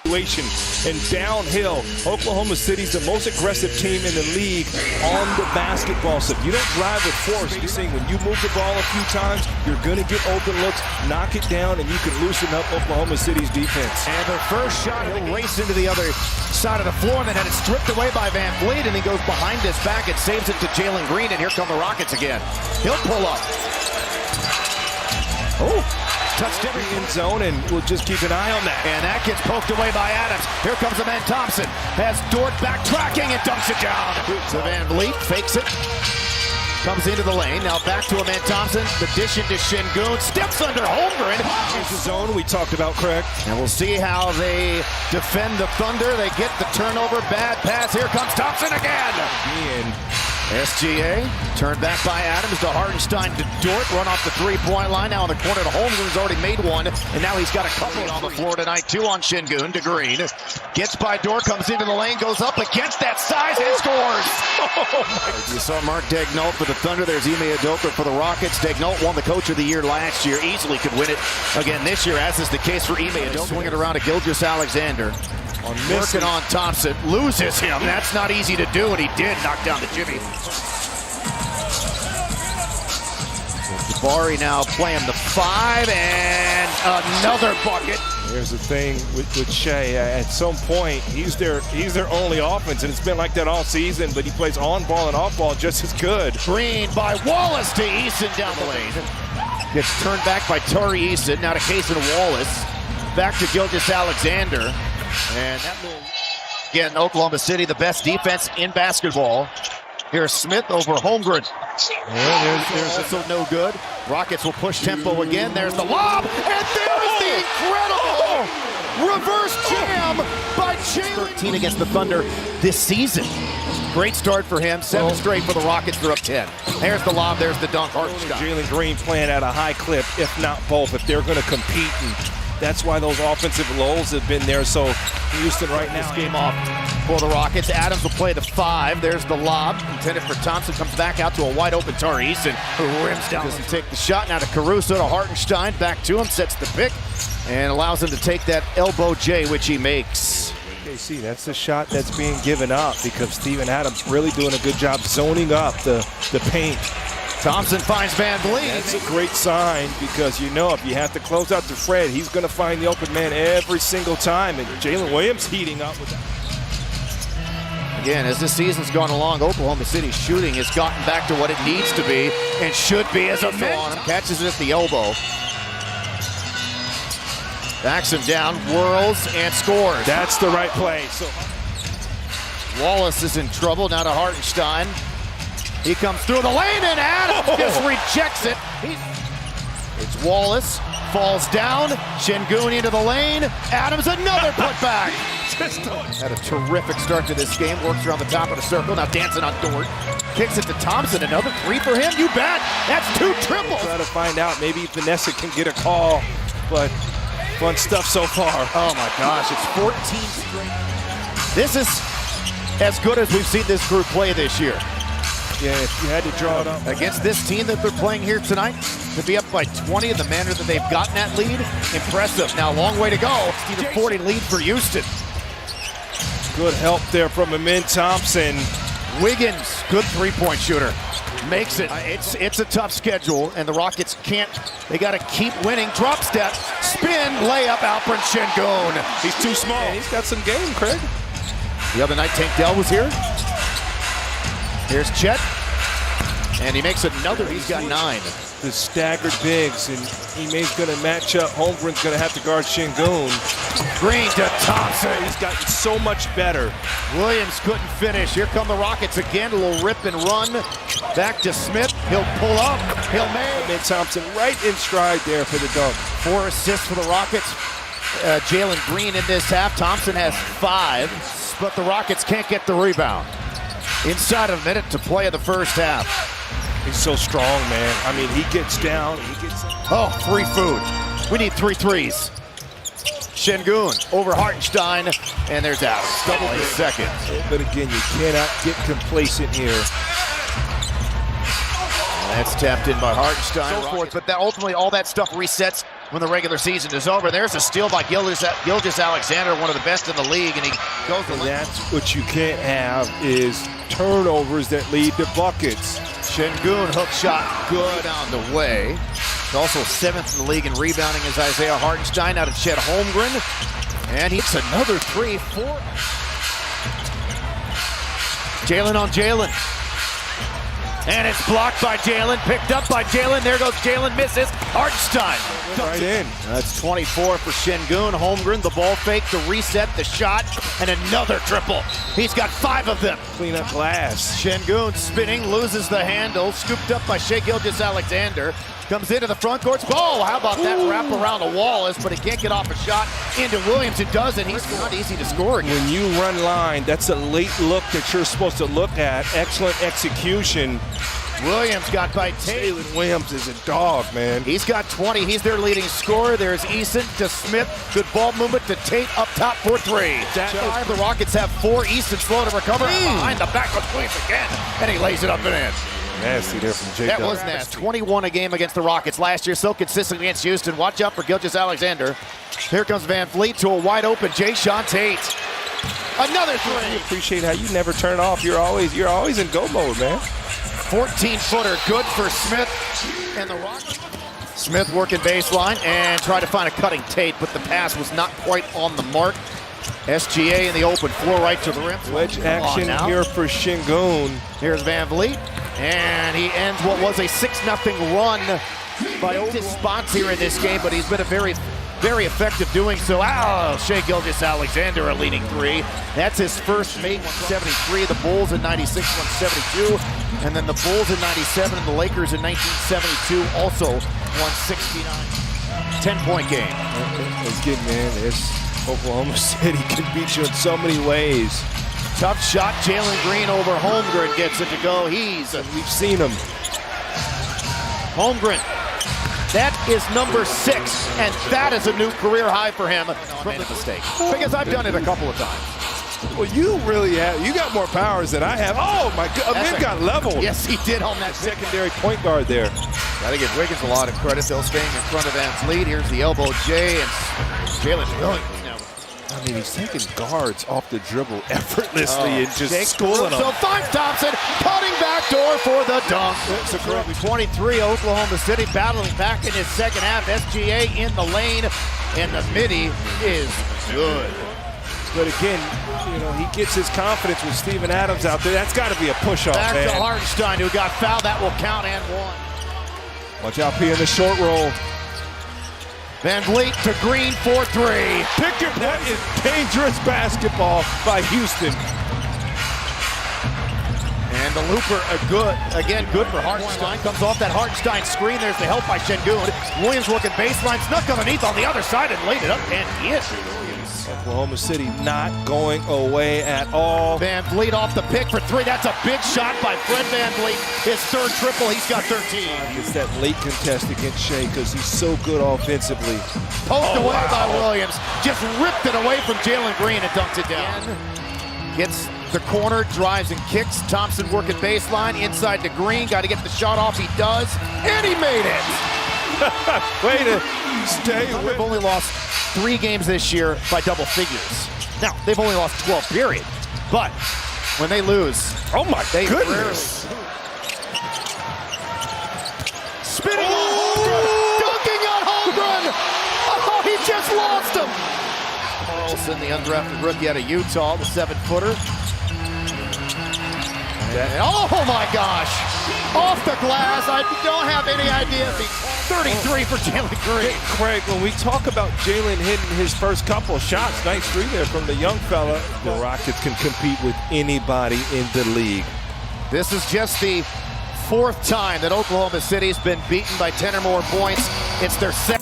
And downhill, Oklahoma City's the most aggressive team in the league on the basketball. So if you don't drive with force, you're saying when you move the ball a few times, you're going to get open looks, knock it down, and you can loosen up Oklahoma City's defense. And the first shot, he'll race into the other side of the floor, and then had it stripped away by Van Vliet, and he goes behind his back and saves it to Jalen Green, and here come the Rockets again. He'll pull up. Oh! Touched every end zone, and we'll just keep an eye on that. And that gets poked away by Adams. Here comes the man Thompson. Has Dort backtracking and dunks it down. So Van Vliet fakes it. Comes into the lane. Now back to a man Thompson. The dish into Şengün. Steps under Holmgren. Here's the zone we talked about, Craig. And we'll see how they defend the Thunder. They get the turnover. Bad pass. Here comes Thompson again. SGA, turned back by Adams to Hartenstein to Dort, run off the three-point line. Now in the corner to Holmgren's already made one, and now he's got a couple on the floor tonight. Two on Şengün to Green. Gets by Dort, comes into the lane, goes up against that size and scores. You saw Mark Daigneault for the Thunder. There's Ime Udoka for the Rockets. Daigneault won the Coach of the Year last year. Easily could win it again this year, as is the case for Ime Udoka. Swinging around to Gilgeous-Alexander. Working on Thompson, loses him. That's not easy to do, and he did knock down the Jimmy. Jabari now playing the 5, and another bucket. Here's the thing with Shea. At some point, he's their only offense, and it's been like that all season. But he plays on ball and off ball just as good. Green by Wallace to Eason down the lane. Gets turned back by Tari Eason. Now to Cason Wallace. Back to Gilgeous-Alexander. And that move, again, Oklahoma City, the best defense in basketball. Here's Smith over Holmgren. There's also no good. Rockets will push tempo again. There's the lob, and there's the incredible reverse jam by Jalen. 13 against the Thunder this season. Great start for him. 7 straight for the Rockets. They're up 10. There's the lob. There's the dunk. Jalen Green playing at a high clip, if not both, if they're going to compete. And that's why those offensive lulls have been there. So Houston right now. This game off for the Rockets. Adams will play the 5. There's the lob intended for Thompson. Comes back out to a wide open Tari Eason, who rims down. Doesn't take the shot. Now to Caruso to Hartenstein. Back to him. Sets the pick and allows him to take that elbow J, which he makes. See, that's the shot that's being given up because Steven Adams really doing a good job zoning up the paint. Thompson finds Van Vliet. That's a great sign because you know if you have to close out to Fred, he's going to find the open man every single time. And Jalen Williams heating up with that. Again, as this season's gone along, Oklahoma City's shooting has gotten back to what it needs to be and should be as a on him. Catches it at the elbow. Backs him down, whirls, and scores. That's the right play. So Wallace is in trouble. Now to Hartenstein. He comes through the lane, and Adams just rejects it. It's Wallace, falls down, Şengün into the lane, Adams another putback. Had a terrific start to this game, works around the top of the circle, now dancing on Dort. Kicks it to Thompson, another 3 for him, you bet. That's 2 triples. Try to find out, maybe Vanessa can get a call, but fun stuff so far. Oh my gosh, it's 14 straight. This is as good as we've seen this group play this year. Yeah, if you had to draw it up. Against this team that they're playing here tonight, to be up by 20 in the manner that they've gotten that lead, impressive. Now, long way to go. It's a 40 lead for Houston. Good help there from Amin Thompson. Wiggins, good three-point shooter. Makes it. It's a tough schedule, and the Rockets can't. They got to keep winning. Drop step, spin, layup, Alperen Şengün. He's too small. Yeah, he's got some game, Craig. The other night, Tank Dell was here. Here's Chet, and he makes another. He's got 9. The staggered bigs, and Ime's going to match up. Holmgren's going to have to guard Şengün. Green to Thompson. He's gotten so much better. Williams couldn't finish. Here come the Rockets again. A little rip and run. Back to Smith. He'll pull up. He'll make. Amin Thompson right in stride there for the dunk. 4 assists for the Rockets. Jalen Green in this half. Thompson has 5, but the Rockets can't get the rebound. Inside a minute to play in the first half. He's so strong, man. I mean, he gets down. Oh, free food. We need 3 threes. Şengün over Hartenstein, and there's Adams. Double his second. But again, you cannot get complacent here. That's tapped in by Hartenstein. So forth, but that ultimately all that stuff resets when the regular season is over. There's a steal by Gilgeous-Alexander, one of the best in the league, and he goes to That's what you can't have is turnovers that lead to buckets. Şengün hook shot good on the way. He's also 7th in the league in rebounding is Isaiah Hartenstein out of Chet Holmgren. And he hits another 3-4. Jalen on Jalen. And it's blocked by Jalen, picked up by Jalen. There goes Jalen, misses. Hartenstein. Right in. That's 24 for Şengün. Holmgren, the ball fake to reset the shot, and another triple. He's got 5 of them. Clean up glass. Şengün spinning, loses the handle, scooped up by Shai Gilgeous-Alexander. Comes into the front court. Oh, how about that wrap around the wall? But he can't get off a shot into Williams. It does, and he's not easy to score again. When you run line, that's a late look that you're supposed to look at. Excellent execution. Williams got by Tate. Jalen Williams is a dog, man. He's got 20. He's their leading scorer. There's Eason to Smith. Good ball movement to Tate up top for 3. That 5. The Rockets have 4. Eason slow to recover. Behind the back of Williams again. And he lays it up and in. Nasty there from Jake. That was nasty. 21 a game against the Rockets last year. So consistent against Houston. Watch out for Gilgeous-Alexander. Here comes Van Vliet to a wide open Jae'Sean Tate. Another 3. I appreciate how you never turn off. You're always in go mode, man. 14-footer, good for Smith and the Rockets. Smith working baseline and trying to find a cutting Tate, but the pass was not quite on the mark. SGA in the open floor right to the rim. Wedge action here for Şengün. Here's Van Vliet, and he ends what was a 6-0 run by his spots here in this game, but he's been a very effective doing so. Shai Gilgeous-Alexander a leading 3. That's his first made 173. The Bulls in 96, 172. And then the Bulls in 97 and the Lakers in 1972 also 169. 10-point game. It's good, man. It's Oklahoma City can beat you in so many ways. Tough shot. Jalen Green over Holmgren gets it to go. We've seen him. Holmgren. That is number 6, and that is a new career high for him from the mistake. Because I've done it a couple of times. Well, you really have. You got more powers than I have. Oh, my God. Amir got leveled. Yes, he did on that Secondary point guard there. Got to give Wiggins a lot of credit. They'll staying in front of Van Vliet. Here's the elbow J, and Jalen Williams. I mean, he's taking guards off the dribble effortlessly and just schooling them. So finds Thompson, cutting back door for the dunk. So correct. 23, Oklahoma City battling back in his second half. SGA in the lane, and the midi is good. But again, you know, he gets his confidence with Steven Adams out there. That's got to be a push-off, man. Back to Hartenstein, who got fouled. That will count and 1. Watch out, P in the short roll. Van Vliet to Green for 3. That is dangerous basketball by Houston. And the looper, good for Hartenstein. Comes off that Hartenstein screen. There's the help by Şengün. Williams working baseline, snuck underneath on the other side and laid it up, and in. Oklahoma City not going away at all. Van Vliet off the pick for 3. That's a big shot by Fred Van Vliet. His 3rd triple. He's got 13. It's that late contest against Shai because he's so good offensively. Poked away by Williams. Just ripped it away from Jalen Green and dunked it down. Gets the corner, drives and kicks. Thompson working baseline, inside to Green. Got to get the shot off. He does. And he made it. Way to stay with. They've only lost 3 games this year by double figures. Now, they've only lost 12, period. But when they lose, oh my goodness. Spinning on Holmgren, dunking on Holmgren. Oh, he just lost him. Carlson, the undrafted rookie out of Utah, the 7-footer. Oh my gosh, off the glass. I don't have any idea. 33 for Jalen Green. Craig, when we talk about Jalen hitting his first couple of shots, nice 3 there from the young fella. The Rockets can compete with anybody in the league. This is just the 4th time that Oklahoma City's been beaten by 10 or more points. It's their 2nd